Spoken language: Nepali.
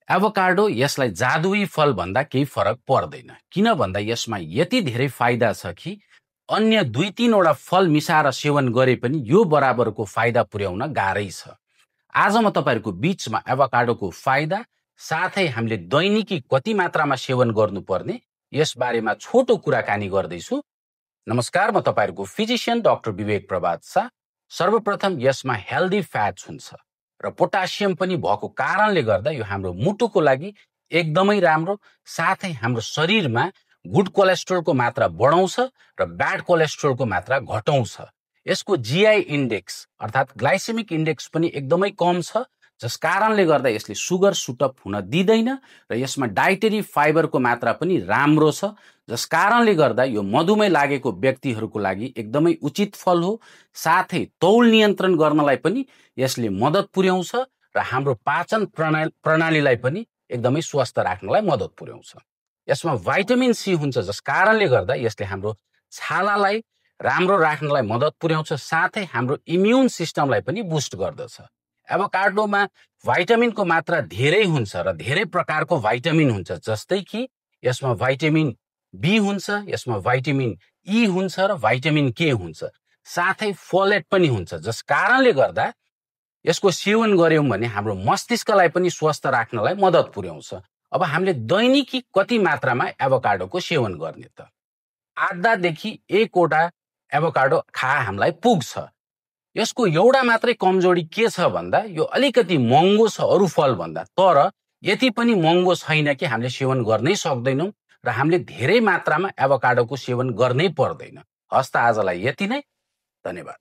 एभोकाडो यसलाई जादुई फल भन्दा केही फरक पर्दैन, किन भन्दा यसमा यति धेरै फाइदा छ कि अन्य 2-3वटा फल मिसाएर सेवन गरे पनि यो बराबरको फाइदा पुर्याउन गाह्रै छ। आज म तपाईहरुको बीचमा एभोकाडोको फाइदा साथै हामीले दैनिकी कति मात्रामा सेवन गर्नुपर्ने यस बारेमा छोटो कुराकानी गर्दैछु। नमस्कार, म तपाईहरुको फिजिशियन डाक्टर विवेक प्रभात शाह। सर्वप्रथम यसमा हेल्दी फ्याट्स हुन्छ र पोटासियम पनि भएको कारणले गर्दा यो हाम्रो मुटुको लागि एकदमै राम्रो, साथै हाम्रो शरीरमा गुड कोलेस्ट्रोलको मात्रा बढाउँछ र ब्याड कोलेस्ट्रोलको मात्रा घटाउँछ। यसको जीआई इन्डेक्स अर्थात् ग्लाइसेमिक इन्डेक्स पनि एकदमै कम छ, जस कारणले गर्दा यसले सुगर सुटअप हुन दिँदैन र यसमा डाइटरी फाइबरको मात्रा पनि राम्रो छ, जस कारणले गर्दा यो मधुमेह लागेको व्यक्तिहरूको लागि एकदमै उचित फल हो। साथै तौल नियन्त्रण गर्नलाई पनि यसले मद्दत पुर्याउँछ र हाम्रो पाचन प्रणालीलाई पनि एकदमै स्वस्थ राख्नलाई मद्दत पुर्याउँछ। यसमा भिटामिन सी हुन्छ, जस कारणले गर्दा यसले हाम्रो छालालाई राम्रो राख्नलाई मद्दत पुर्याउँछ, साथै हाम्रो इम्युन सिस्टमलाई पनि बुस्ट गर्दछ। एभोकाडोमा भिटामिनको मात्रा धेरै हुन्छ र धेरै प्रकारको भिटामिन हुन्छ, जस्तै कि यसमा भिटामिन बी हुन्छ, यसमा भिटामिन ई हुन्छ र भिटामिन के हुन्छ, साथै फोलेट पनि हुन्छ, जस कारणले गर्दा यसको सेवन गर्यौं भने हाम्रो मस्तिष्कलाई पनि स्वस्थ राख्नलाई मद्दत पुर्याउँछ। अब हामीले दैनिकी कति मात्रामा एभोकाडोको सेवन गर्ने त? आधादेखि 1वटा एभोकाडो खाए हामीलाई पुग्छ। यसको एउटा मात्रै कमजोरी के छ भन्दा यो अलिकति महँगो छ अरू फल भन्दा, तर यति पनि महँगो छैन कि हामीले सेवन गर्नै सक्दैनौं र हामीले धेरै मात्रामा एभोकाडोको सेवन गर्नै पर्दैन। हस्त आजलाई यति नै, धन्यवाद।